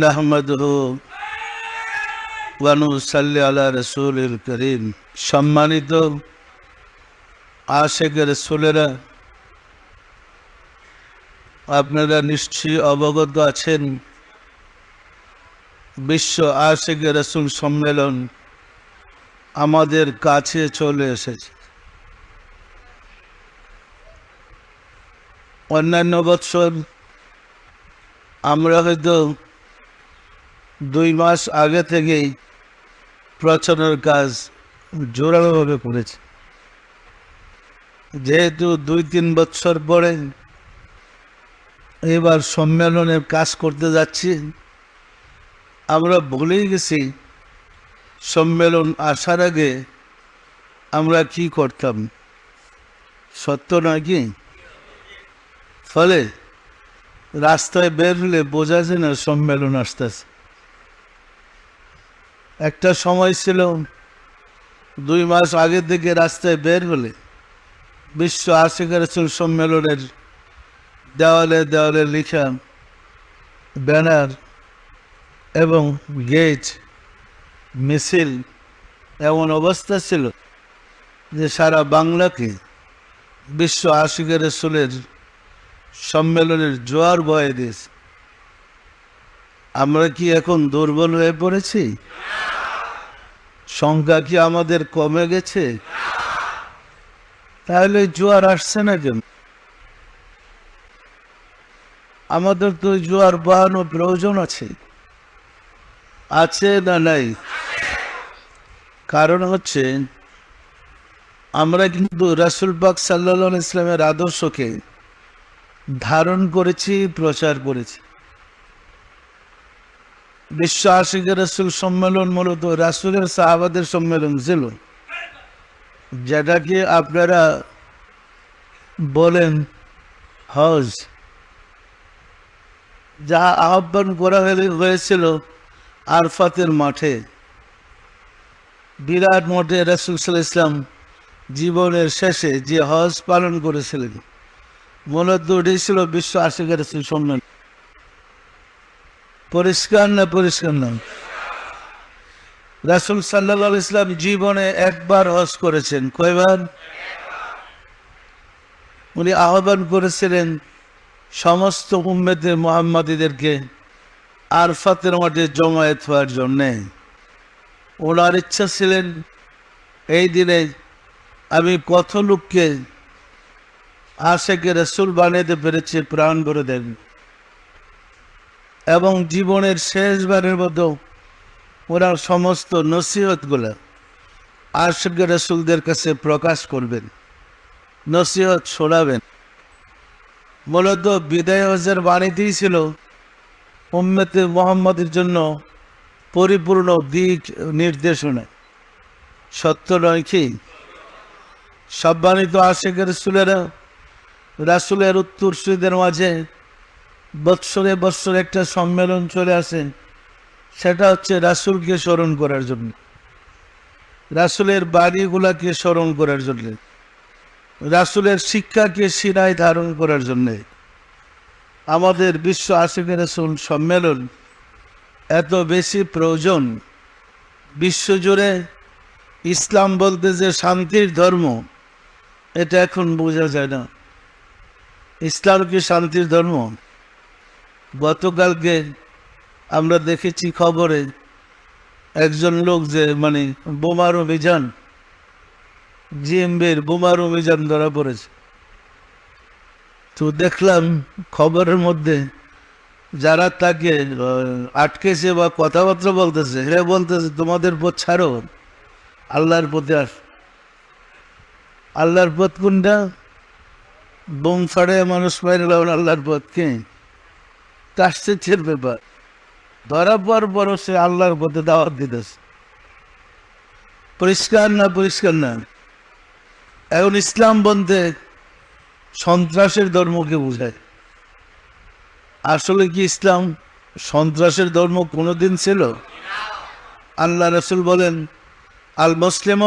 নাহমাদুহু ওয়া নুসাল্লি আলা রাসূলিল কারীম। সম্মানিত আশিকে রাসূলেরা, আপনারা নিশ্চয়ই অবগত আছেন, বিশ্ব আশিকে রাসূল সম্মেলন আমাদের কাছে চলে এসেছে। অন্যান্য বছর আমরা হয়তো 2 মাস আগে থেকেই প্রচারের কাজ জোরালোভাবে করেছি। যেহেতু 2-3 বছর পরে এবার সম্মেলনের কাজ করতে যাচ্ছি, আমরা ভুলেই গেছি সম্মেলন আসার আগে আমরা কি করতাম। সত্য নয় কি? ফলে রাস্তায় বের হলে বোঝা যায় না সম্মেলন আসতেছে। একটা সময় ছিল 2 মাস আগে থেকে রাস্তায় বের হলে বিশ্ব আশিকে রাসূল সম্মেলনের দেওয়ালে দেওয়ালে লেখা ব্যানার এবং গেট, মিছিল, এমন অবস্থা ছিল যে সারা বাংলাকে বিশ্ব আশিকে রাসূলের সম্মেলনের জোয়ার বয়ে দিয়েছে। আমরা কি এখন দুর্বল হয়ে পড়েছি? সংখ্যা কি আমাদের কমে গেছে? তাহলে জোয়ার আসছে না কেন? আমাদের তো জোয়ার বহানোর প্রয়োজন আছে না নাই? কারণ হচ্ছে আমরা কিন্তু রাসূল পাক সাল্লাল্লাহু আলাইহি ওয়াসাল্লামের আদর্শকে ধারণ করেছি, প্রচার করেছি। বিশ্ব আশিকে রাসূল সম্মেলন মূলত রাসূলের সাহাবাদের সম্মেলন ছিল, যেটাকে আপনারা বলেন হজ, যা আহ্বান করা হয়েছিল আরফাতের মাঠে, বিরাট মাঠে। রাসূল সাল্লাল্লাহু আলাইহি ওয়াসাল্লাম জীবনের শেষে যে হজ পালন করেছিলেন, মূলত এটাই ছিল বিশ্ব আশিকে রাসূল সম্মেলন। পরিষ্কার না? পরিষ্কার না? রাসূল সাল্লাল্লাহু আলাইহি ওয়াসাল্লাম জীবনে একবার হজ করেছেন। কয়বার? উনি আহ্বান করেছিলেন সমস্ত উম্মতে মুহাম্মাদীদেরকে আরফাতের মাঠে জমায়েত হওয়ার জন্যে। ওনার ইচ্ছা ছিলেন এই দিনে আমি কত লোককে আশিকে রাসূল বানাইতে পেরেছি, প্রাণ ভরে দেন। এবং জীবনের শেষবারের মতো ওনার সমস্ত নসিহতগুলো আশিকে রাসূলদের কাছে প্রকাশ করবেন, নসিহত শোনাবেন। মূলত বিদায় হজের বাণীতেই ছিল উম্মতে মুহাম্মাদের জন্য পরিপূর্ণ দিক নির্দেশনা। সত্য নয় কি? সম্মানিত আশিকে রাসূলেরা, রাসূলের উত্তরসূরিদের মাঝে বৎসরে বৎসরে একটা সম্মেলন চলে আসে। সেটা হচ্ছে রাসূলকে স্মরণ করার জন্য, রাসূলের বাণীগুলাকে স্মরণ করার জন্য, রাসূলের শিক্ষাকে শিরায় ধারণ করার জন্যে। আমাদের বিশ্ব আশিকে রাসূল সম্মেলন এত বেশি প্রয়োজন। বিশ্বজুড়ে ইসলাম বলতে যে শান্তির ধর্ম, এটা এখন বোঝা যায় না। ইসলাম কি শান্তির ধর্ম? গতকালকে আমরা দেখেছি খবরে একজন লোক যে বোমার অভিযান, জিএমবির বোমার অভিযান ধরা পড়েছে। তো দেখলাম খবরের মধ্যে যারা তাকে আটকেছে বা কথাবার্তা বলতেছে, এরা বলতেছে তোমাদের পথ ছাড়ো, আল্লাহর পথে আস। আল্লাহর পথ কোনটা? বোম ফাড়ে মানুষ মাইরে আল্লাহর পথ কে? আশ্চর্যের ব্যাপার। ধরা পর পরও সে আল্লাহর পথে দাওয়াত দিতেছে। পরিষ্কার না? পরিষ্কার না? এখন ইসলাম বলতে সন্ত্রাসের ধর্মকে বোঝায়। আসলে কি ইসলাম সন্ত্রাসের ধর্ম কোনোদিন ছিল? আল্লাহ রাসূল বলেন, আল মুসলিম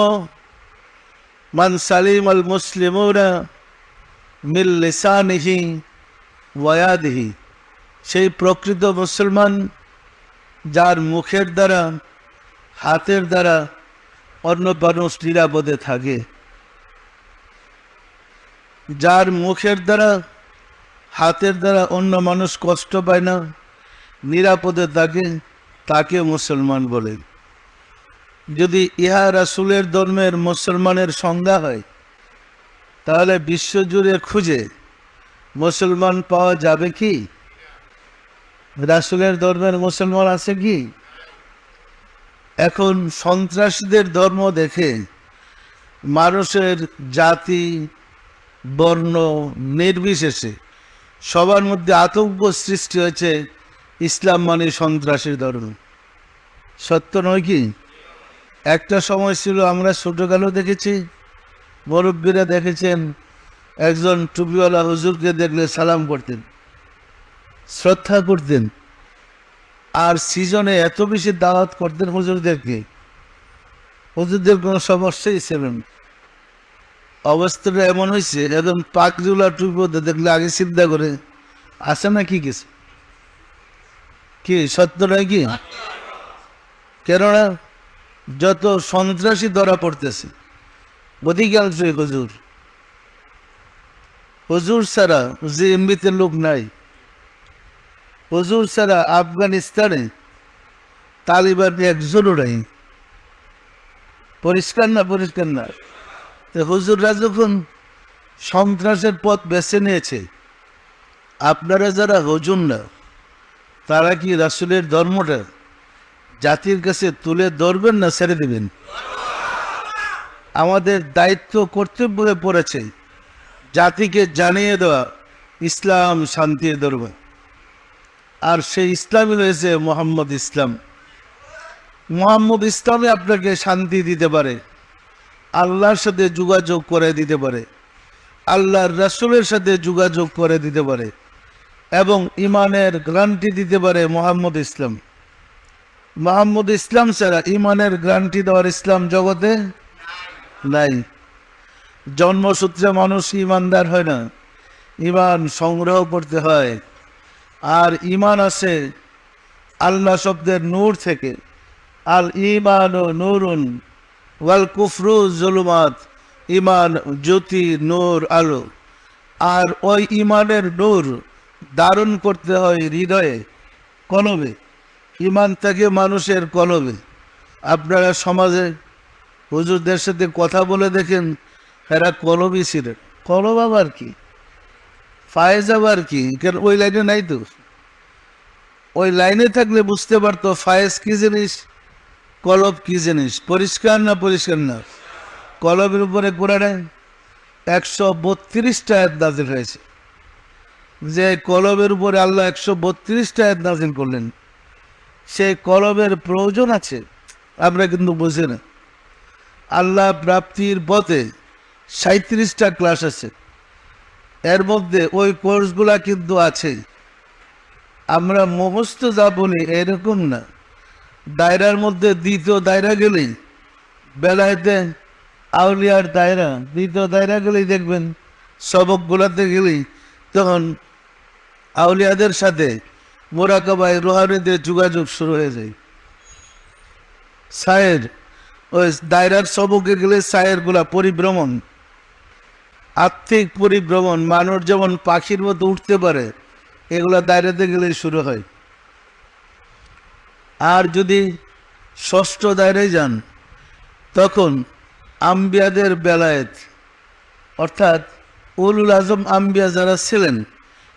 মান সালিম আল মুসলিমুনা মিন লিসানিহি ওয়া ইয়াদিহি। সেই প্রকৃত মুসলমান যার মুখের দ্বারা হাতের দ্বারা অন্য মানুষ নিরাপদে থাকে, যার মুখের দ্বারা হাতের দ্বারা অন্য মানুষ কষ্ট পায় না, নিরাপদে থাকে, তাকে মুসলমান বলে। যদি ইহা রাসূলের ধর্মের মুসলমানের সংজ্ঞা হয়, তাহলে বিশ্বজুড়ে খুঁজে মুসলমান পাওয়া যাবে কি? রাসূলের ধর্মের মুসলমান আছে কি? এখন সন্ত্রাসীদের ধর্ম দেখে মানুষের জাতি বর্ণ নির্বিশেষে সবার মধ্যে আতঙ্ক সৃষ্টি হয়েছে। ইসলাম মানে সন্ত্রাসীর ধর্ম। সত্য নয় কি? একটা সময় ছিল, আমরা ছোটকালেও দেখেছি, মুরব্বীরা দেখেছেন, একজন টুপিওয়ালা হুজুরকে দেখলে সালাম করতেন, শ্রদ্ধা করতেন, আর সিজনে এত বেশি দাওয়াত করতেন হুজুরদেরকে, হুজুরদের কোনো সমস্যাই ছিল না। অবস্থাটা এমন হয়েছে, একদম পাকজুলা টুপি দেখলে আগে চিন্তা করে আসে না কি কিছু, কি সত্য নয় কি? কেননা যত সন্ত্রাসী ধরা পড়তেছে অধিকাংশই হুজুর। হুজুর ছাড়া যে এমবিতে লোক নাই, হুজুর ছাড়া আফগানিস্তানে তালিবান একজনও নাই। পরিষ্কার না? পরিষ্কার না? হুজুররা যখন সন্ত্রাসের পথ বেছে নিয়েছে, আপনারা যারা হুজুর না, তারা কি রাসূলের ধর্মটা জাতির কাছে তুলে ধরবেন না ছেড়ে দেবেন? আমাদের দায়িত্ব কর্তব্য হয়ে পড়েছে জাতিকে জানিয়ে দেওয়া ইসলাম শান্তির ধর্ম, আর সেই ইসলামই রয়েছে মোহাম্মদ ইসলাম। মোহাম্মদ ইসলামে আপনাকে শান্তি দিতে পারে, আল্লাহর সাথে যোগাযোগ করে দিতে পারে, আল্লাহর রাসূলের সাথে যোগাযোগ করে দিতে পারে, এবং ইমানের গ্যারান্টি দিতে পারে মোহাম্মদ ইসলাম। মোহাম্মদ ইসলাম ছাড়া ইমানের গ্যারান্টি দেওয়ার ইসলাম জগতে নাই। জন্মসূত্রে মানুষ ইমানদার হয় না, ইমান সংগ্রহ করতে হয়। আর ইমান আসে আল্লাহ শব্দের নূর থেকে। আল ইমান ও নূরুন ওয়াল কুফরু জুলুমাত, ইমান জ্যোতি, নূর আলো। আর ওই ইমানের নূর ধারণ করতে হয় হৃদয়ে, কলবে। ইমান থাকে মানুষের কলবে। আপনারা সমাজে হুজুরদের সাথে কথা বলে দেখেন, এরা কলবই ছিলেন। কলব আবার কি? ফায়েজ আবার কি? কেন ওই লাইনে নাই তো। ওই লাইনে থাকলে বুঝতে পারতো ফায়েজ কি জিনিস, কলব কি জিনিস। পরিষ্কার না? পরিষ্কার না? কলবের উপরে কোরআনে 132টা আয়াত নাযিল হয়েছে। যে কলবের উপরে আল্লাহ 132টা আয়াত নাযিল করলেন, সেই কলবের প্রয়োজন আছে, আমরা কিন্তু বুঝি না। আল্লাহ প্রাপ্তির পথে 37টা ক্লাস আছে, এর মধ্যে ওই কোর্সগুলা কিন্তু আছে। আমরা মুখস্থ যা বলি এরকম না। দায়রার মধ্যে দ্বিতীয় দায়রা গেলেই, বেলায়েতে আউলিয়ার দায়রা, দ্বিতীয় দায়রা গেলেই দেখবেন, সবকগুলাতে গেলেই তখন আউলিয়াদের সাথে মোরাকাবায় রোহানিদের যোগাযোগ শুরু হয়ে যায়। সায়ের, ওই দায়রার সবকে গেলে সায়েরগুলা পরিভ্রমণ, আর্থিক পরিভ্রমণ, মানুষ যেমন পাখির মতো উঠতে পারে, এগুলা দায়রাতে গেলে শুরু হয়। আর যদি ষষ্ঠ দায়রায় যান, তখন আম্বিয়াদের বেলায়েত, অর্থাৎ উলুল আজম আম্বিয়া যারা ছিলেন,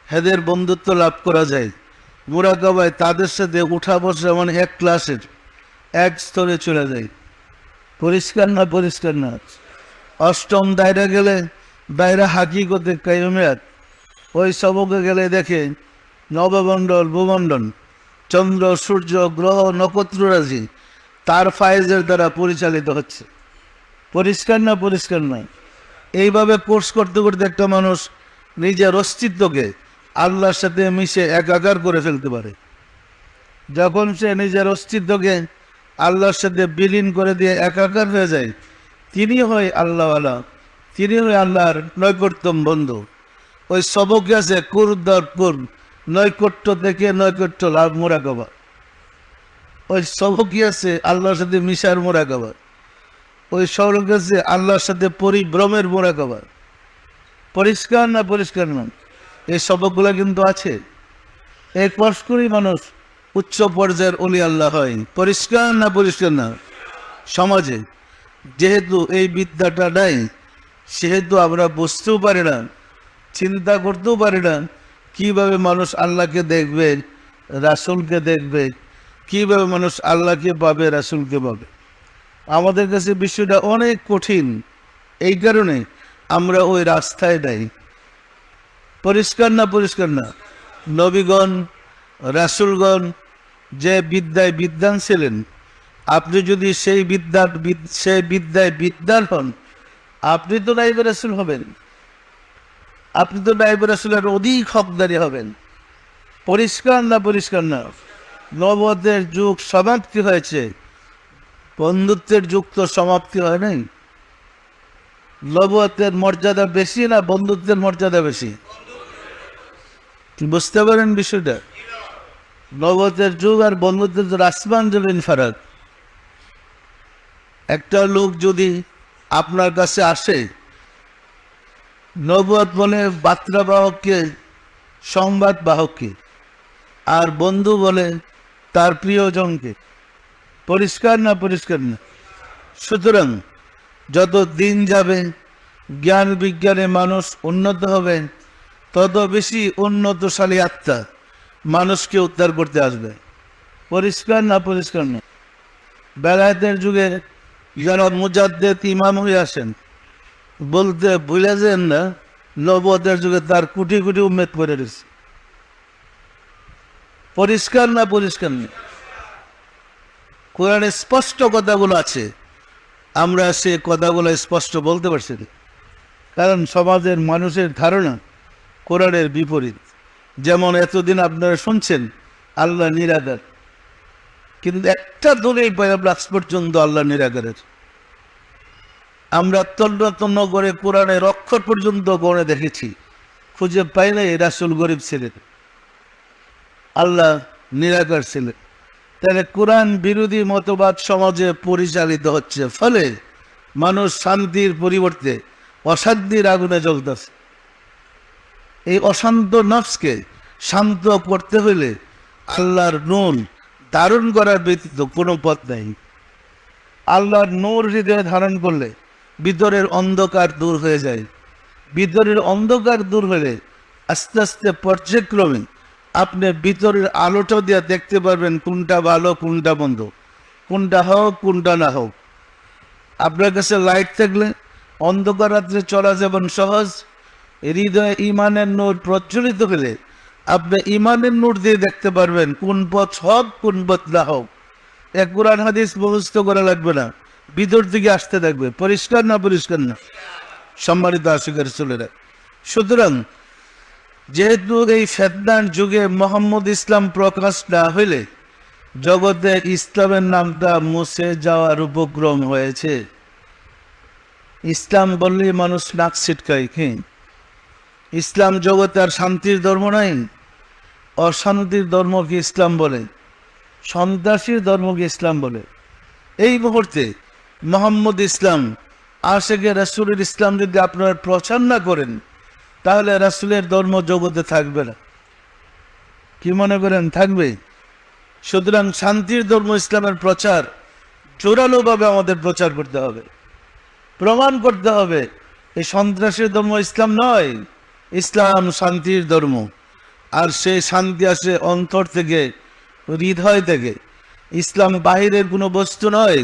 এদের বন্ধুত্ব লাভ করা যায়। মুরাকাবায় তাদের সাথে উঠা বসা মানে এক ক্লাসের এক স্তরে চলে যায়। পরিষ্কার না? পরিষ্কার না? অষ্টম দায়রা গেলে দায়রা হাকিকতে কায়ুমিয়াত, ওই সবকে গেলে দেখে নবমণ্ডল, ভূমণ্ডল, চন্দ্র, সূর্য, গ্রহ, নক্ষত্ররাজি তার ফায়েজের দ্বারা পরিচালিত হচ্ছে। পরিষ্কার না? পরিষ্কার নয়? এইভাবে কোর্স করতে করতে একটা মানুষ নিজের অস্তিত্বকে আল্লাহর সাথে মিশে একাকার করে ফেলতে পারে। যখন সে নিজের অস্তিত্বকে আল্লাহর সাথে বিলীন করে দিয়ে একাকার হয়ে যায়, তিনি হয় আল্লাহওয়ালা, তিনি হয় আল্লাহর নৈকট্যম বন্ধু। ওই সবকে আছে কুরদার কুর, নৈকট্য থেকে নৈকট্য লাভ, মুরাকাবা। ওই সবক কি আছে আল্লাহর সাথে মিশার মোরাকাবা, ওই সবক আছে আল্লাহর সাথে পরিভ্রমের মোরাকাবা। পরিষ্কার না পরিষ্কার না? এই সবকগুলা কিন্তু আছে। এই কষ্ট করেই মানুষ উচ্চ পর্যায়ের অলি আল্লাহ হয়। পরিষ্কার না পরিষ্কার না? সমাজে যেহেতু এই বিদ্যাটা নাই, সেহেতু আমরা বুঝতেও পারি না, চিন্তা করতেও পারি না কিভাবে মানুষ আল্লাহকে দেখবে, রাসূলকে দেখবে, কিভাবে মানুষ আল্লাহকে পাবে, রাসূলকে পাবে। আমাদের কাছে বিষয়টা অনেক কঠিন, এই কারণে আমরা ওই রাস্তায় নাই। পরিষ্কার না পরিষ্কার না? নবীগণ, রাসূলগণ যে বিদ্যায় বিদ্বান ছিলেন, আপনি যদি সেই বিদ্যায় বিদ্বান হন, আপনি তো নাইবে রাসূল হবেন, আপনি তো নাইবে রাসূলের অধিক হকদারি হবেন। পরিষ্কার না পরিষ্কার না? নবুয়তের যুগ সমাপ্তি হয়েছে, বন্ধুত্বের যুগ তো সমাপ্তি হয় নাই। নবুয়তের মর্যাদা বেশি না বন্ধুত্বের মর্যাদা বেশি? কি বুঝতে পারেন বিষয়টা? নবুয়তের যুগ আর বন্ধুত্বের যুগ আসমান জমিন ফারাক। একটা লোক যদি আপনার কাছে আসে, নবুয়ত বলে বার্তা বাহককে, সংবাদ বাহককে, আর বন্ধু বলে তার প্রিয়জনকে। পরিষ্কার না পরিষ্কার না? সুতরাং যত দিন যাবে, জ্ঞান বিজ্ঞানে মানুষ উন্নত হবে, তত বেশি উন্নতশালী আত্মা মানুষকে উদ্ধার করতে আসবে। পরিষ্কার না পরিষ্কার না? বেলায়েতের যুগে যারা মুজাদ্দেদ ইমাম হয়ে আসেন, বলতে ভুলে যান না, নবুয়তের যুগে তার কোটি কোটি উম্মত করে রয়েছে। পরিষ্কার না পরিষ্কার না? কোরআনে স্পষ্ট কথাগুলো আছে, আমরা সে কথাগুলো স্পষ্ট বলতে পারছি না, কারণ সমাজের মানুষের ধারণা কোরআনের বিপরীত। যেমন এতদিন আপনারা শুনছেন আল্লাহ নিরাকার, কিন্তু একটা দলেই পাই আমরা আজ পর্যন্ত আল্লাহ নিরাকারের। আমরা তন্ন তন্ন করে কোরআনের অক্ষর পর্যন্ত গণে দেখেছি, খুঁজে পাই নাই রাসূল গরিব ছিলেন, আল্লাহ নিরাকার ছিলেন। তাহলে কোরআন বিরোধী মতবাদ সমাজে পরিচালিত হচ্ছে, ফলে মানুষ শান্তির পরিবর্তে অশান্তির আগুনে জ্বলতেছে। এই অশান্ত নফসকে শান্ত করতে হলে আল্লাহর নূর ধারণ করার ব্যতীত কোনো পথ নাই। আল্লাহর নূর হৃদয়ে ধারণ করলে ভিতরের অন্ধকার দূর হয়ে যায়। ভিতরের অন্ধকার দূর হলে আস্তে আস্তে পর্যায়ক্রমে আপনি ভিতরের আলোটা দিয়ে দেখতে পারবেন কোনটা ভালো কোনটা মন্দ, কোনটা হোক কোনটা না হোক। আপনার কাছে লাইট থাকলে অন্ধকার রাত্রে চলা যেমন সহজ, হৃদয়ে ইমানের নূর প্রজ্বলিত হলে আপনি ইমানের নূর দিয়ে দেখতে পারবেন কোন পথ হোক কোন পথ না হোক। এক কোরআন হাদিস মুখস্থ করা লাগবে না, ভিতর দিকে আসতে থাকবে। পরিষ্কার না পরিষ্কার না? সম্মানিত আশিকের চলেরা, সুতরাং যেহেতু এই ফেতনার যুগে মোহাম্মদ ইসলাম প্রকাশ না হইলে জগতে ইসলামের নামটা মুছে যাওয়ার উপক্রম হয়েছে। ইসলাম বললেই মানুষ নাক ছিটকায়। কি ইসলাম জগতে আর শান্তির ধর্ম নাই? অশান্তির ধর্মকে ইসলাম বলে, সন্ত্রাসীর ধর্মকে ইসলাম বলে। এই মুহূর্তে মোহাম্মদ ইসলাম, আশেকে রাসূলের ইসলাম যদি আপনারা প্রচার না করেন, তাহলে রাসূলের ধর্ম জগতে থাকবে না। কি মনে করেন থাকবে? সুতরাং শান্তির ধর্ম ইসলামের প্রচার জোরালোভাবে আমাদের প্রচার করতে হবে, প্রমাণ করতে হবে এই সন্ত্রাসের ধর্ম ইসলাম নয়, ইসলাম শান্তির ধর্ম। আর সেই শান্তি আসে অন্তর থেকে, হৃদয় থেকে। ইসলাম বাহিরের কোনো বস্তু নয়,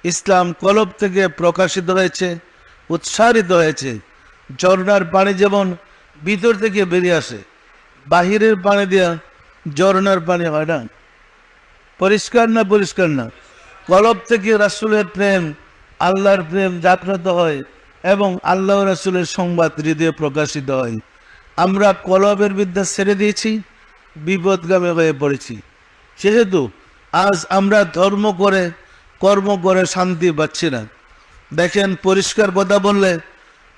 ইসলাম কলব থেকে প্রকাশিত হয়েছে, উৎসারিত হয়েছে। ঝর্ণার পানি যেমন ভিতর থেকে বেরিয়ে আসে, বাহিরের পানি দিয়া ঝর্ণার পানি হয় না। পরিষ্কার না পরিষ্কার না? কলব থেকে রাসূলের প্রেম, আল্লাহর প্রেম জাগ্রত হয় এবং আল্লাহ রাসূলের সংবাদ হৃদয়ে প্রকাশিত হয়। আমরা কলবের বিদ্যা ছেড়ে দিয়েছি, বিপদগামী হয়ে পড়েছি। সেহেতু আজ আমরা ধর্ম করে কর্ম করে শান্তি পাচ্ছি না। দেখেন, পরিষ্কার কথা বললে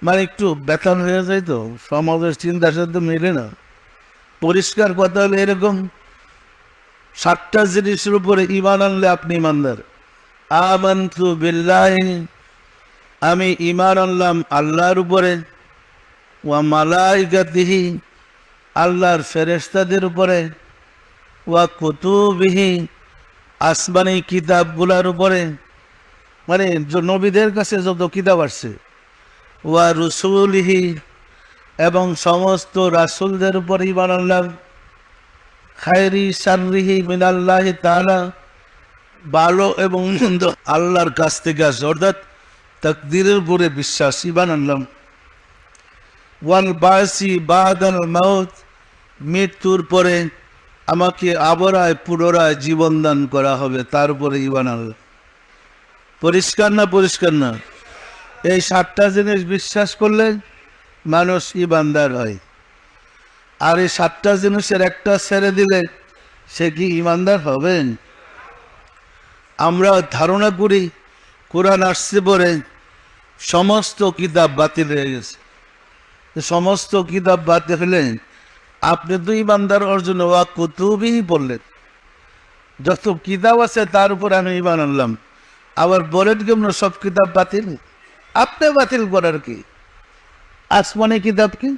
মানে একটু বেতন হয়ে যায়, তো সমাজের চিন্তার সাথে মেলে না। পরিষ্কার কথা হলে এরকম, 7টা জিনিসের উপরে ঈমান আনলে আপনি ঈমানদার। আমানতু বিল্লাহি, আমি ঈমান আনলাম আল্লাহর উপরে, ওয়া মালাইকাতিহি, আল্লাহর ফেরেশতাদের উপরে, ওয়া কুতুবিহি, আসমানি কিতাবগুলোর উপরে, মানে নবীদের কাছে যত কিতাব আসছে, ওয়া রুসুলিহি, এবং সমস্ত রাসূলদের উপর ঈমান আনলাম, খায়রি শাররিহি মিনাল্লাহি তাআলা, ভালো এবং মন্দ আল্লাহর কাছ থেকে আসে, অর্থাৎ তাকদীরের উপরে বিশ্বাস, ঈমান আনলাম। ওয়াল বাসি বাদাল মাউত, মৃত্যুর পরে আমাকে আবরায় পুনরায় জীবন দান করা হবে, তার উপরে ঈমান আনলাম। পরিষ্কার না? পরিষ্কার না? এই 7টা জিনিস বিশ্বাস করলে মানুষ ঈমানদার হয়। আর এই 7টা জিনিসের একটা ছেড়ে দিলে সে কি ঈমানদার হবেন? আমরা ধারণা করি কোরআন আসছে পরে সমস্ত কিতাব বাতিল হয়ে গেছে। সমস্ত কিতাব বাতিল হলে আপনি তো ঈমানদার অর্জন ওয়া কুতুবিহি পড়লেন, যত কিতাব আছে তার উপর আমি ঈমান আনলাম, আবার বলেন কেমন সব কিতাব বাতিল? আপনি বাতিল করার কি? আসমানি কিতাব কি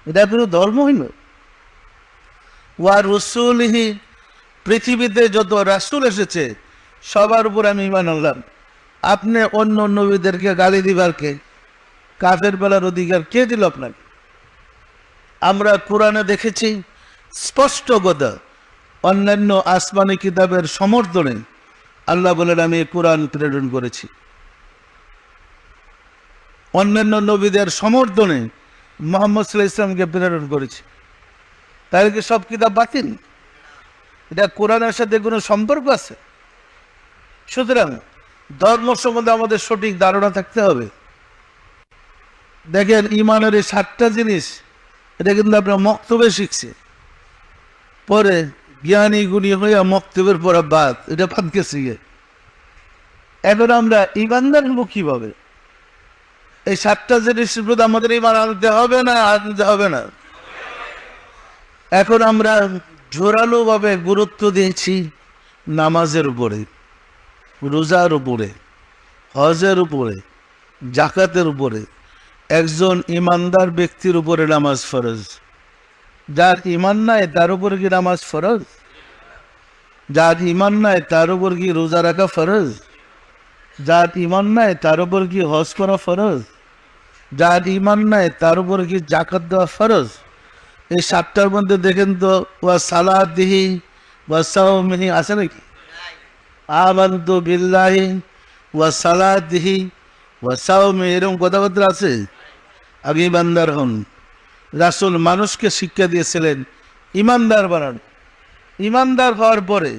এটা কোনো ধর্ম হইল? ওয়া রসুলিহি, পৃথিবীতে যত রাসূল এসেছে সবার উপর আমি ঈমান আনলাম। আপনি অন্য নবীদেরকে গালি দিবার কে? কাফের বেলার অধিকার কে দিল আপনাকে? আমরা কোরআনে দেখেছি স্পষ্ট কথা, অন্যান্য আসমানি কিতাবের সমর্থনে আল্লাহ বলেন আমি কোরআন প্রেরণ করেছি। অন্যান্য নবীদের সমর্থনে মুহাম্মদ সাল্লাল্লাহু আলাইহি ওয়াসাল্লামকে প্রেরণ করেছি। তাহলে কি সব কিতাব বাতিল? এটা কোরআনের সাথে কোনো সম্পর্ক আছে? সুতরাং ধর্ম সম্বন্ধে আমাদের সঠিক ধারণা থাকতে হবে। দেখেন ঈমানের এই 7টা জিনিস, এটা কিন্তু আপনার মক্তবে শিখছে, পরে জ্ঞানী গুণী হইয়া মক্তবের পরে বাদ, এটা বাদ গেছে। এখন আমরা ঈমানদার হবো কিভাবে? এই 7টা জিনিসের প্রতি আমাদের ঈমান আনতে হবে না? আনতে হবে না? এখন আমরা জোরালো ভাবে গুরুত্ব দিয়েছি নামাজের উপরে, রোজার উপরে, হজের উপরে, জাকাতের উপরে। একজন ঈমানদার ব্যক্তির উপরে নামাজ ফরজ। যার ঈমান নাই তার উপরে কি নামাজ ফরজ? যার ঈমান নাই তার উপর কি রোজা রাখা ফরজ? যার ঈমান নাই তার উপর কি হজ করা ফরজ? যার ঈমান নাই তার উপর কি জাকাত দেওয়া ফরজ? এই 7টার মধ্যে দেখেন তো ওয়া সালাতিহি ওয়া সাওমিহি আছে নাকি? আমানতু বিল্লাহি ওয়া সালাতিহি ওয়া সাওমিহি, এরকম কথাবার্তা আছে? আগে ঈমানদার হন। রাসূল মানুষকে শিক্ষা দিয়েছিলেন ঈমানদার বানান। ঈমানদার হওয়ার পরে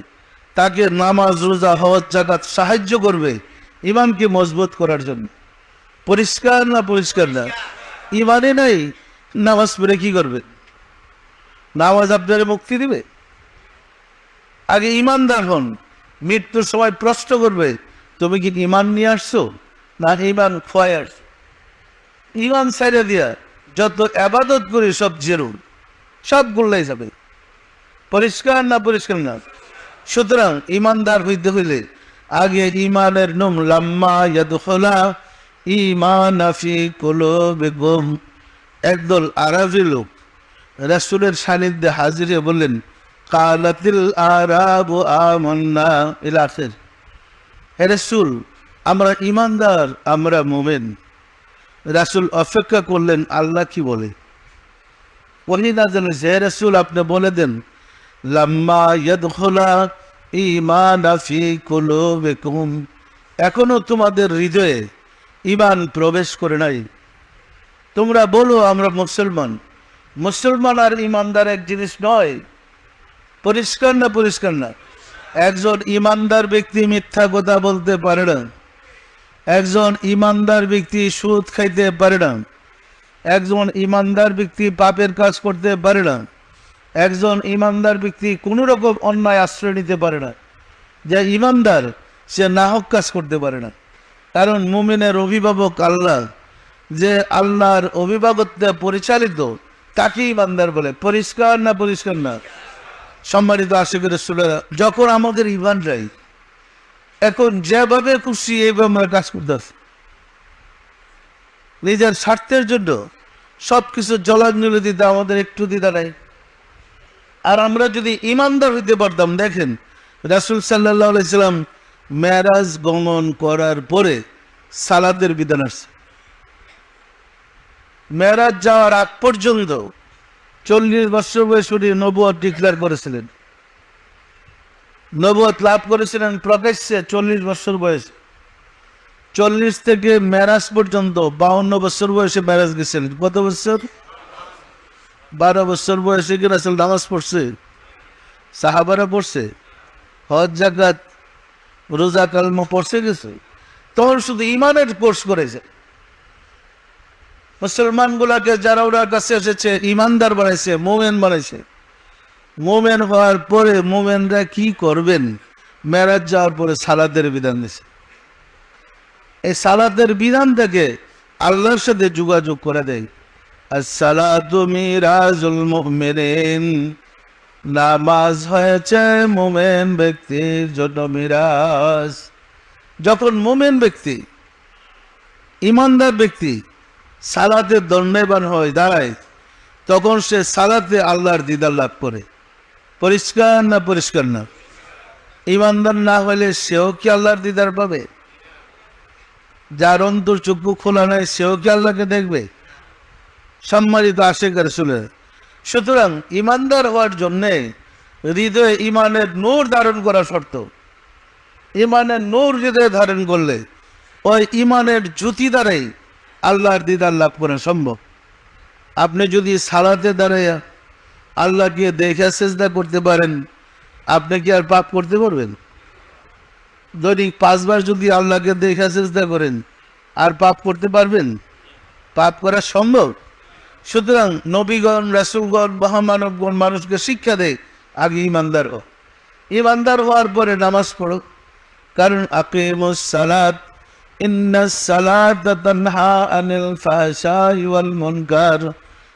তাকে নামাজ, রোজা, হজ, জাকাত সাহায্য করবে ঈমানকে মজবুত করার জন্য। পরিষ্কার না? পরিষ্কার না? ঈমানে নাই, নামাজ পড়ে কি করবে? নামাজ আপনার মুক্তি দিবে? আগে ঈমানদার হন। মৃত্যুর সময় প্রশ্ন করবে তুমি কি ঈমান নিয়ে আসছো না ঈমান খোয়াই আসছো? ঈমান ছাইড়া দিয়া যত ইবাদত করি সব জেরু, সব গুল্লাই যাবে। পরিষ্কার না? পরিষ্কার না? সুতরাং ঈমানদার হইতে হইলে আগে ঈমানের নুম লাম্মা ইয়াদখুলা ঈমানা ফি কুলুবিকুম। একদল আরবি লোক রাসূলের সান্নিধ্যে হাজির হয়ে বললেন কালাতিল আরাবু আমান্না ইলা আখির, হে রাসূল আমরা ঈমানদার, আমরা মুমিন। রাসূল অপেক্ষা করলেন আল্লাহ কি বলে। ওহি না জানে হে রাসূল আপনি বলে দেন লাম্মা ইয়াদখুলা ঈমানা ফি কুলুবিকুম, এখনো তোমাদের হৃদয়ে ঈমান প্রবেশ করে নাই। তোমরা বলো আমরা মুসলমান। মুসলমান আর ঈমানদার এক জিনিস নয়। পরিষ্কার না? পরিষ্কার না? একজন ঈমানদার ব্যক্তি মিথ্যা কথা বলতে পারে না। একজন ঈমানদার ব্যক্তি সুদ খাইতে পারে না। একজন ঈমানদার ব্যক্তি পাপের কাজ করতে পারে না। একজন ঈমানদার ব্যক্তি কোনো রকম অন্যায় আশ্রয় নিতে পারে না। যে ঈমানদার সে নাহক কাজ করতে পারে না, কারণ মুমিনের অভিভাবক আল্লাহ। যে আল্লাহর অভিভাবকত্বে পরিচালিত তাকে ঈমানদার বলে। পরিষ্কার না? পরিষ্কার না? সম্মানিত আশিকের রাসূলেরা, যখন আমাদের ইমান নাই, এখন যেভাবে খুশি এইভাবে আমরা কাজ করতেছি, নিজের স্বার্থের জন্য সবকিছু জলাঞ্জলি দিতে আমাদের একটু দ্বিধা নাই। আর আমরা যদি ইমানদার হইতে পারতাম, দেখেন রাসূল সাল্লাল্লাহু আলাইহি সাল্লাম মেরাজ গমন করার পরে সালাতের বিধান আসছে। মেরাজ যাওয়ার আগ পর্যন্ত 40 বছর বয়সে উনি নবুয়ত ডিক্লেয়ার করেছিলেন, নবুয়ত লাভ করেছিলেন প্রকাশ্যে 40 বছর বয়সে। 40 থেকে মেরাজ পর্যন্ত 52 বছর বয়সে মেরাজ গেছিলেন। কত বছর? 12 বছর বয়সে কি রাসূল নামাজ পড়ছে? সাহাবারা পড়ছে? হজ যাকাত রোজা কালমা পড়ছে গেছে? তখন শুধু ইমানের কোর্স করেছে। মুসলমানগুলাকে যারা ওনার কাছে এসেছে ইমানদার বানাইছে, মোমেন বানাইছে। মোমেন হওয়ার পরে মোমেনরা কি করবেন? মেরাজ যাওয়ার পরে সালাতের বিধান দিয়েছে। এই সালাতের বিধান থেকে আল্লাহর সাথে যোগাযোগ করে দেয়। আসসালাতু মিরাজুল মুমিনিন, নামাজ হয়েছে মোমেন ব্যক্তির জন্য মিরাজ। যখন মোমেন ব্যক্তি, ইমানদার ব্যক্তি সালাতে দণ্ডায়মান হয়, দাঁড়ায়, তখন সে সালাতে আল্লাহর দিদার লাভ করে। পরিষ্কার না? পরিষ্কার না? ইমানদার না হলে সেও কি আল্লাহর দিদার পাবে? যার অন্তর চক্ষু খোলা নাই সেও কি আল্লাহকে দেখবে? সম্মানিত আশিক রাসূলের, সুতরাং ইমানদার হওয়ার জন্যে হৃদয়ে ইমানের নূর ধারণ করা শর্ত। ইমানের নূর হৃদয়ে ধারণ করলে ওই ইমানের জ্যোতি দ্বারাই আল্লাহর দিদার লাভ করা সম্ভব। আপনি যদি সালাতে দাঁড়াইয়া আল্লাহকে দেখে সেজদা করতে পারেন, আপনি কি আর পাপ করতে পারবেন? দৈনিক 5 বার যদি আল্লাহকে দেখে সেজদা করেন, আর পাপ করতে পারবেন? পাপ করা সম্ভব? সুতরাং নবীগণ, রাসূলগণ, মহামানবগণ মানুষকে শিক্ষা দেয় আগে ইমানদার হও। ইমানদার হওয়ার পরে নামাজ পড়ো, কারণ আকিমুস সালাত ইন্নাস সালাতা তানহা আনিল ফাহশাই ওয়াল মুনকার।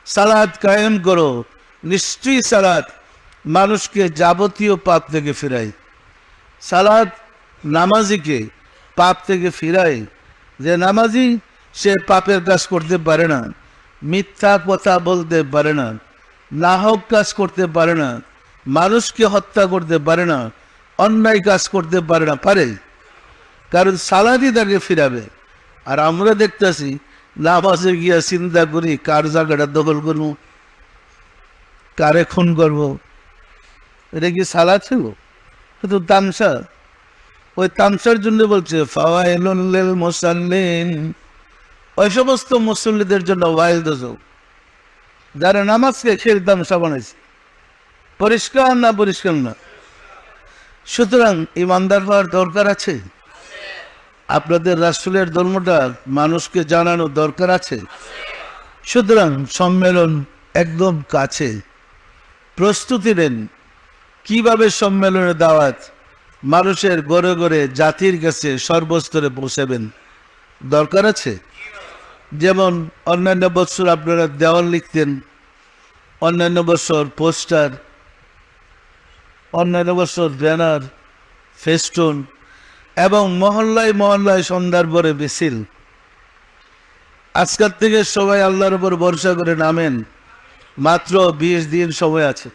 সালাত কায়েম করো, নিশ্চয়ই সালাত মানুষকে যাবতীয় পাপ থেকে ফিরায়। সালাত নামাজিকে পাপ থেকে ফিরায়। যে নামাজি সে পাপের কাজ করতে পারে না, মিথ্যা কথা বলতে পারে না, নাহক কাজ করতে পারে না, মানুষকে হত্যা করতে পারে না, অন্যায় কাজ করতে পারে না। পারে, কারণ সালাতই তাকে ফিরাবে। আর আমরা দেখতেছি নামাজে গিয়া চিন্তা করি কার জায়গাটা দখল করবো, কারে খুন করবো। এটা কি সালাত ছিল? শুধু তামসা। ওই তামসার জন্য বলছে ফাওয়াইলুল লিল মুসাল্লিন, ওই সমস্ত মুসল্লিদের জন্য ওয়াইল দোজখ, যারা নামাজকে খেল তামসা বানাইছে। পরিষ্কার না? পরিষ্কার না? সুতরাং ইমানদার হওয়ার দরকার আছে। আপনাদের রাসূলের ধর্মটা মানুষকে জানানো দরকার আছে। সুতরাং সম্মেলন একদম কাছে, প্রস্তুতি নেন। কিভাবে সম্মেলনের দাওয়াত মানুষের ঘরে ঘরে, জাতির কাছে, সর্বস্তরে পৌঁছাবেন, দরকার আছে। যেমন অন্যান্য বছর আপনারা দেওয়াল লিখতেন, অন্যান্য বছর পোস্টার, অন্যান্য বছর ব্যানার, ফেস্টুন, এবং মহল্লায় মহল্লায় সন্ধ্যার পরে মিছিল। আজকের থেকে সবাই আল্লাহর উপর ভরসা করে নামেন। মাত্র 20 দিন সময় আছে।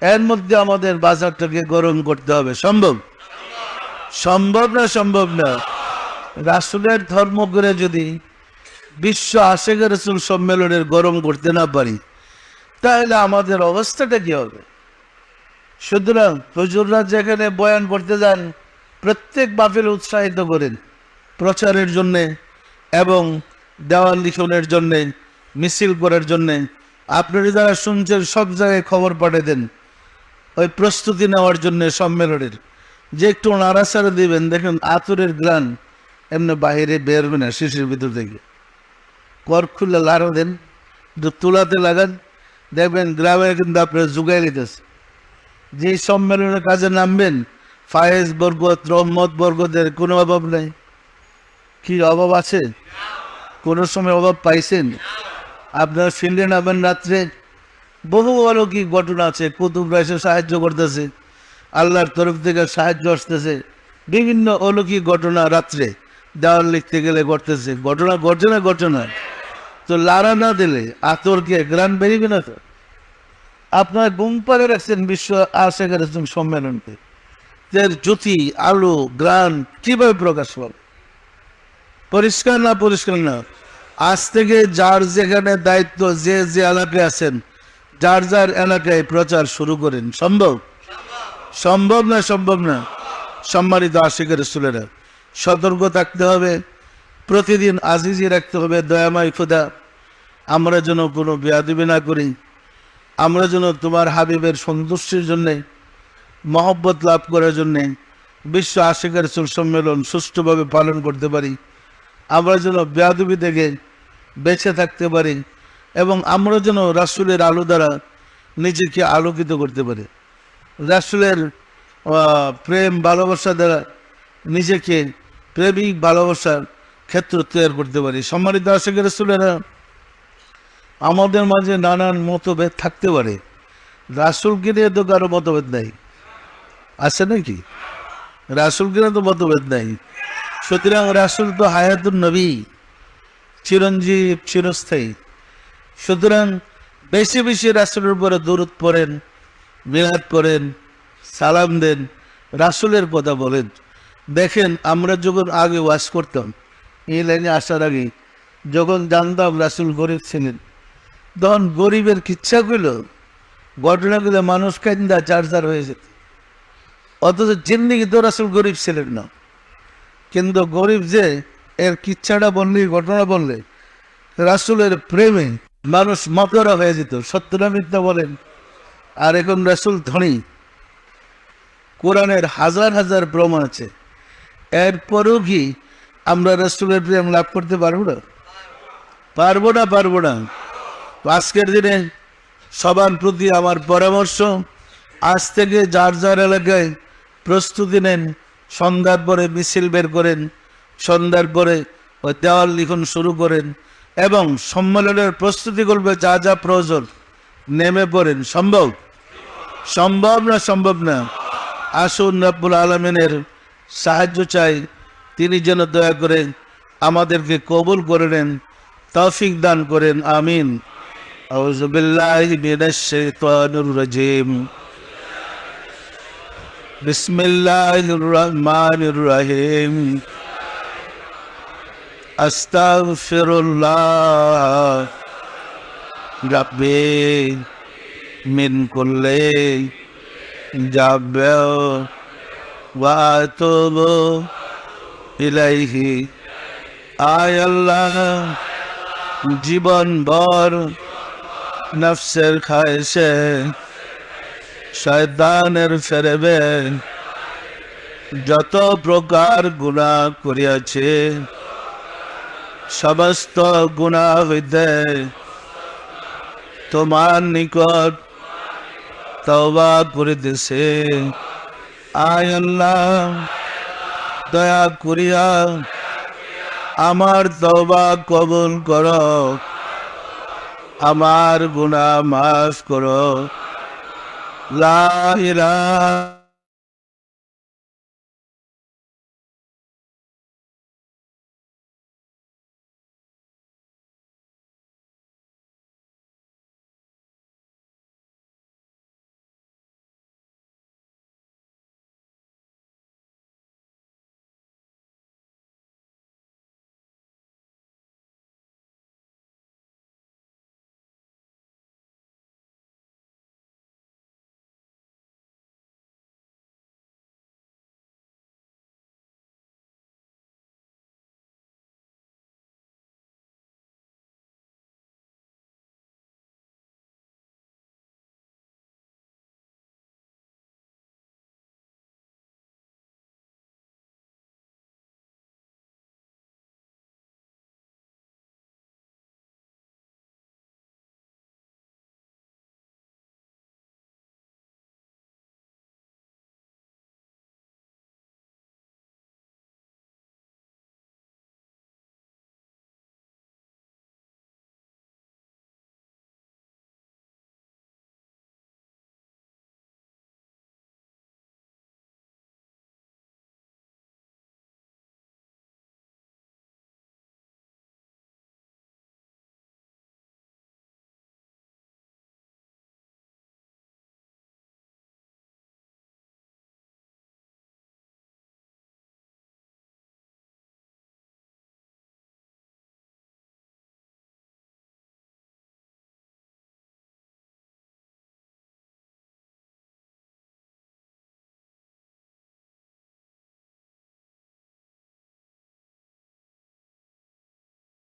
এর মধ্যে আমাদের বাজারটাকে গরম করতে হবে। সম্ভব? সম্ভব না? সম্ভব না? রাসূলের ধর্ম করে যদি বিশ্ব আশিক রাসূল সম্মেলনের গরম করতে না পারি, তাহলে আমাদের অবস্থাটা কি হবে? সুতরাং হুজুররা যেখানে বয়ান করতে যান, প্রত্যেক মাহফিল উৎসাহিত করেন প্রচারের জন্যে এবং দেওয়াল লিখনের জন্যে, মিছিল করার জন্যে। আপনারা যারা শুনছেন সব জায়গায় খবর পাঠিয়ে দেন ওই প্রস্তুতি নেওয়ার জন্য সম্মেলনের। যে একটু নাড়াচাড়া দিবেন, দেখেন আতরের গ্রান এমনি বাহিরে বেরোবে না শিশির ভিতর থেকে। কর খুলে লাড়ো দেন, তুলাতে লাগান, দেখবেন গ্রামে কিন্তু আপনারা জুগাই নিতেছে। যে সম্মেলনের কাজে নামবেন, ফায়েজ বরকত, রহমত বরকতের কোনো অভাব নাই। কি অভাব আছে? কোনো সময় অভাব পাইছেন? আপনার ফিল্ডে নামবেন রাত্রে, বহু অলৌকিক ঘটনা আছে, কুতুবরা এসে সাহায্য করতেছে, আল্লাহর তরফ থেকে সাহায্য আসতেছে, বিভিন্ন অলৌকিক ঘটনা রাত্রে দেওয়াল লিখতে গেলে ঘটতেছে, ঘটনা ঘটছে না ঘটনা। তো লারা না দিলে আতরকে গ্রান বেরিবে না তো। আপনার বুম পারে রাখছেন বিশ্ব আশেখার সম্মেলনকে, এর জ্যোতি আলো গ্রান কিভাবে প্রকাশ পাবে? পরিষ্কার না পরিষ্কার না? আজ থেকে যার যেখানে দায়িত্ব, যে যে এলাকায় আছেন, যার যার এলাকায় প্রচার শুরু করেন। সম্ভব? সম্ভব না? সম্ভব না? সম্মানিত আশিকের রাসূলেরা, সতর্ক থাকতে হবে, প্রতিদিন আজিজি রাখতে হবে, দয়াময় খোদা আমরা যেন কোনো বেয়াদবি না করি, আমরা যেন তোমার হাবিবের সন্তুষ্টির জন্যে, মহব্বত লাভ করার জন্যে বিশ্ব আশিকের রাসূল সম্মেলন সুষ্ঠুভাবে পালন করতে পারি, আমরা যেন বেয়াদবি থেকে বেঁচে থাকতে পারি, এবং আমরা যেন রাসূলের আলো দ্বারা নিজেকে আলোকিত করতে পারি, রাসূলের প্রেম ভালোবাসা দ্বারা নিজেকে প্রেমিক ভালোবাসার ক্ষেত্র তৈরি করতে পারি। সম্মানিত আশিকের রাসূলেরা, আমাদের মাঝে নানান মতভেদ থাকতে পারে, রাসূলকে নিয়ে তো কারো মতভেদ নাই, আছে নাকি? রাসূলকে নিয়ে তো মতভেদ নাই। সুতরাং রাসূল তো হায়াতুন নবী, চিরঞ্জীব, চিরস্থায়ী। সুতরাং বেশি বেশি রাসূলের উপরে দরুদ পড়েন, মিলাদ পড়েন, সালাম দেন, রাসূলের কথা বলেন। দেখেন, আমরা যখন আগে ওয়াজ করতাম, এই লাইনে আসার আগে যখন জানতাম রাসূল গরিব ছিলেন, তখন গরিবের কিচ্ছাগুলো, ঘটনাগুলো মানুষ কান্দা চার হয়ে যেত। অথচ জিন্দিগি তো রাসূল গরিব ছিলেন না, কিন্তু গরিব যে এর কিচ্ছাটা বললে, ঘটনা বললে, রাসূলের প্রেমে মানুষ মতরা হয়ে যেত। সত্যটা মিথ্যা বলেন? আর এখন রাসূল ধনী, কোরআনের হাজার হাজার প্রমাণ আছে, এরপরও কি আমরা রাসূলের প্রেম লাভ করতে পারবো না? পারবো না? পারবো না? তো আজকের দিনে সবার প্রতি আমার পরামর্শ, আজ থেকে যার যার এলাকায় প্রস্তুতি নেন, সন্ধ্যার পরে মিছিল বের করেন, সন্ধ্যার পরে ওই দেওয়াল লিখন শুরু করেন, এবং সম্মেলনের প্রস্তুতি করবে যা যা প্রয়োজন নেমে পড়েন। সম্ভব? সম্ভব না? সম্ভব না? আসুন রব্বুল আলামিনের সাহায্য চাই, তিনি যেন দয়া করে আমাদেরকে কবুল করে নেন, তৌফিক দান করেন। আমিন। আউযু বিল্লাহি মিনাশ শাইতানির রাজিম। বিসমিল্লাহির রহমানির রহিম। আস্তাগফিরুল্লাহ রাব্বি মিন কুল্লি যাবে ওয়া আতুবু ইলাইহি। আয় আল্লাহ, জীবন ভর নফসের খায়েশে, শয়তানের ফেরেবে যত প্রকার গুনাহ করিয়াছে, সমস্ত গুনাহ হইতে তোমার নিকট তওবা করিতেছে। আয় আল্লাহ, দয়া করিয়া আমার তওবা কবুল করো, আমার গুনাহ মাফ করো। লা ইলাহা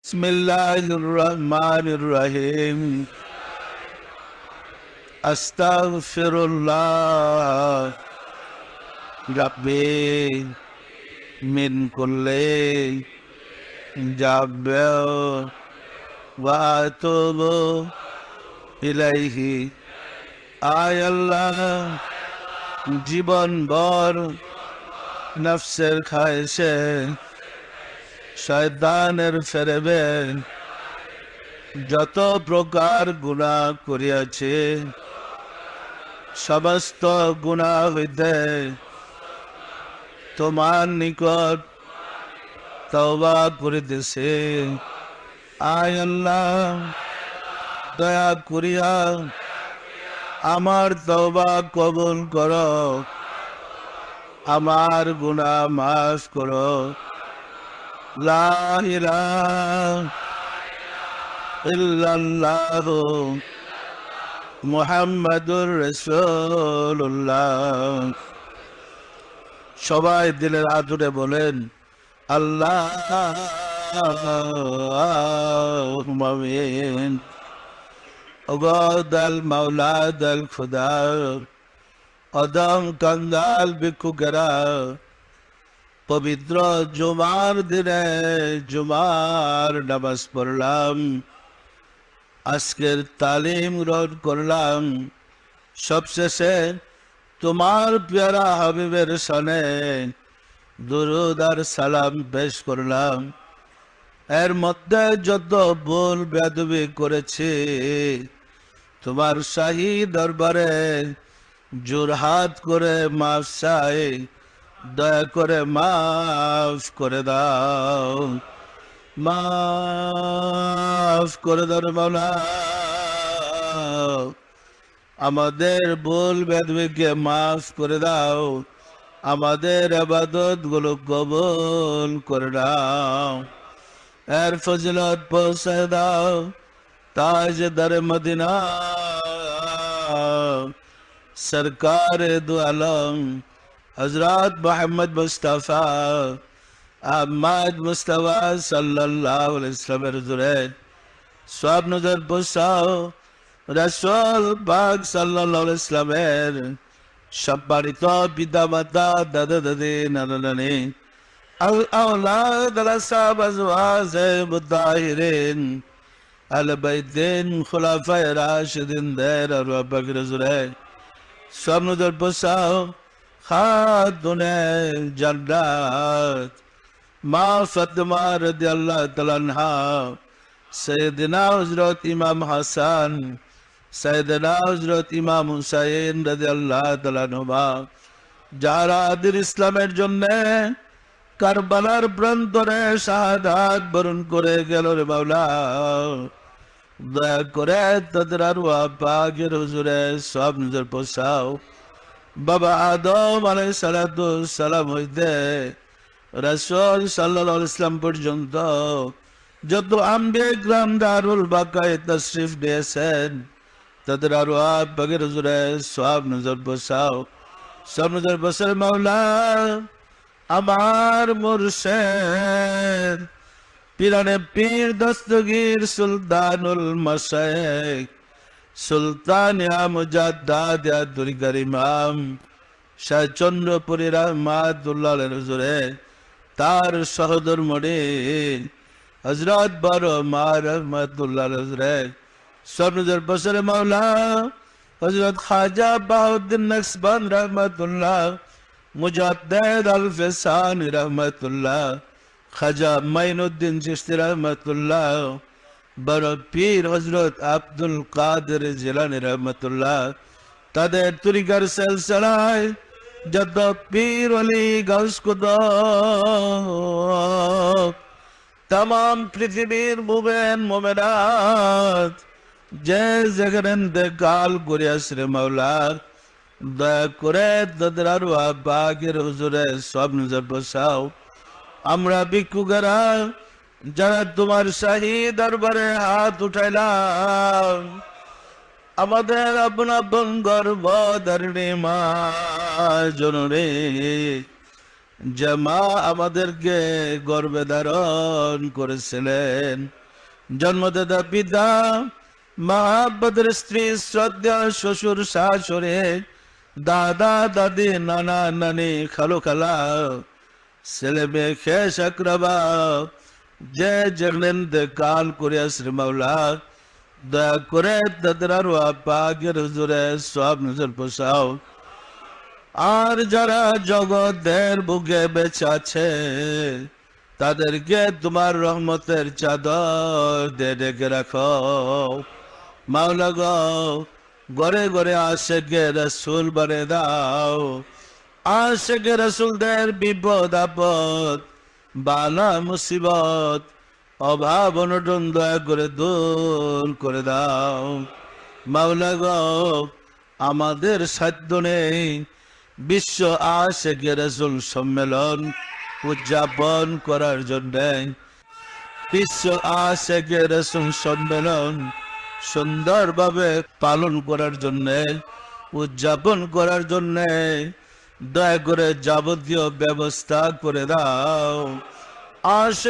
বিসমিল্লাহির রহমানির রহিম আস্তাগফিরুল্লাহ রাব্বি মিন কুল্লি যাবে ওয়া আতুবু ইলাইহি। আয় আল্লাহ, জীবন ভর নফসের খায়েশে শয়তানের ফেরেবে যত প্রকার গুনাহ করিয়াছে, সমস্ত গুনাহ হইতে তোমার নিকট তওবা করিতেছে। আয় আল্লাহ, দয়া করিয়া আমার তওবা কবুল করো, আমার গুনাহ মাফ করো। লা ইলাহা ইল্লাল্লাহ মুহাম্মাদুর রাসূলুল্লাহ। সবাই দিলের আদরে বলেন আল্লাহুম্মা আমিন। ওগো দয়াল মাওলা, দয়াল খুদা, অদম কাঙ্গাল ভিক্ষুকেরা, পবিত্র জুমার দিনে জুমার নামাজ পড়লাম, আজকের তালিম গ্রহণ করলাম, সবশেষে তোমার প্যারা হাবিবের সনে দুরুদ আর সালাম পেশ করলাম। এর মধ্যে যত ভুল বেয়াদবি করেছি তোমার শাহী দরবারে জোরহাত করে মাফ চাই, দয়া করে মাফ করে দাও, মাফ করে দাও রে মাওলা। আমাদের ভুল বেদবিকে মাফ করে দাও, আমাদের ইবাদত গুলো কবুল করে দাও, এর ফজিলত পৌঁছে দাও তাজদার মদিনা সরকার দু আলম হযরত মুহাম্মদ মুস্তাফা আহমদ মুস্তাফা সাল্লাল্লাহু আলাইহি ওয়াসাল্লামের হুজুরে সব নজর বসাও রাসূল পাক সাল্লাল্লাহু আলাইহি ওয়াসাল্লামের সম্মানিত পিতা মাতা, দাদা দাদি, নানা নানি, আওলাদ, আসহাব, আজওয়াজ মুতাহিরিন, আহলে বাইতিন, খুলাফায়ে রাশিদিন দের আরওয়াহ পাকের হুজুরে সব নজর বসাও খাতুনে জান্নাত মা ফাতেমা রাদিয়াল্লাহু তাআলা আনহা, সাইয়েদনা হযরত ইমাম হাসান, সাইয়েদনা হযরত ইমাম হুসাইন রাদিয়াল্লাহু তাআলা আনহুমা, যারা দিন ইসলামের জন্য কারবালার প্রান্তরে শাহাদাত বরণ করে গেল রে মাওলা, দয়া করে তাদের আরওয়াহ পাকের হুজুরে সব নজর পৌঁছাও। বাবা আদম আলাইহিস সালাতু সালাম হইতে রাসূল সাল্লাল্লাহু আলাইহি ওয়াসাল্লাম পর্যন্ত যত আম্বিয়া কিরাম দারুল বাকায়ে তাশরিফ দিয়েছেন, তাদের আরওয়াহ পাকের হুজুরে সব নজর বসাও, সব নজর বসার মাওলা। আমার মুর্শিদ পিরানে পীর দস্তগীর সুলতানুল মাশায়েখ সুলতান মুজাদ্দাদ দুর্গার ইমাম শাহ চন্দ্রপুরী রহমাতুল্লাহ আলাইহির হুজুরে তার সহোদর মণি হযরত বড় মা রহমাতুল্লাহ আলাইহির হুজুরে সব নজর বসরে মাওলা। হযরত খাজা বাউদ্দিন নকশবন্দ রহমাতুল্লাহ, মুজাদ্দিদ আল ফিসানি রহমাতুল্লাহ, খাজা মাইনুদ্দিন চিশতি রহমাতুল্লাহ, বড় পীর হযরত আব্দুল কাদের জিলানী রহমাতুল্লাহ, তাদের তরিকার সিলসিলায় যত পীর ওলি গাউস কুতুব तमाम পৃথিবীর মুমিন মুমিনাত যে যেখানে ইন্তেকাল করে আসরে মাওলা, দয়া করে তাদের আরওয়াহ পাকের হুজুরে সব নজর বসাও। আমরা ভিক্ষুকেরা যারা তোমার শাহী দরবারে হাত উঠাইলাম, আমাদের আপন আপন গর্ভধারিণী মা জননী যে মা আমাদেরকে গর্ভে ধারণ করেছিলেন, জন্মদাতা পিতা, মহাব্বতের স্ত্রী, শ্রদ্ধা শ্বশুর শাশুড়ি, দাদা দাদি, নানা নানি, খালু খালা, ছেলে মেয়ে, খেস আকরাবা, যে যেখানে কাল করিয়াছে মাওলা, দয়া করে তাদের আরো পাকের হুজুরে সব নজর পোষাও। আর যারা জগতের বুকে বেঁচে আছে তাদেরকে তোমার রহমতের চাদর দিয়ে ঢেকে রাখো মাওলা গো। ঘরে ঘরে আশেকে রসুল বারে দাও, আশেকে রসুলদের বিপদ আপদ, বালা মুসিবত, অভাব অনটন দয়া করে দূর করে দাও মাওলা গো। আমাদের সাধ্য নেই বিশ্ব আশেকে রসুল সম্মেলন উদযাপন করার জন্য, বিশ্ব আশেকে রসুল সম্মেলন সুন্দরভাবে পালন করার জন্য, উদযাপন করার জন্য দয়া করে যাবতীয় ব্যবস্থা করে দাও। আশেক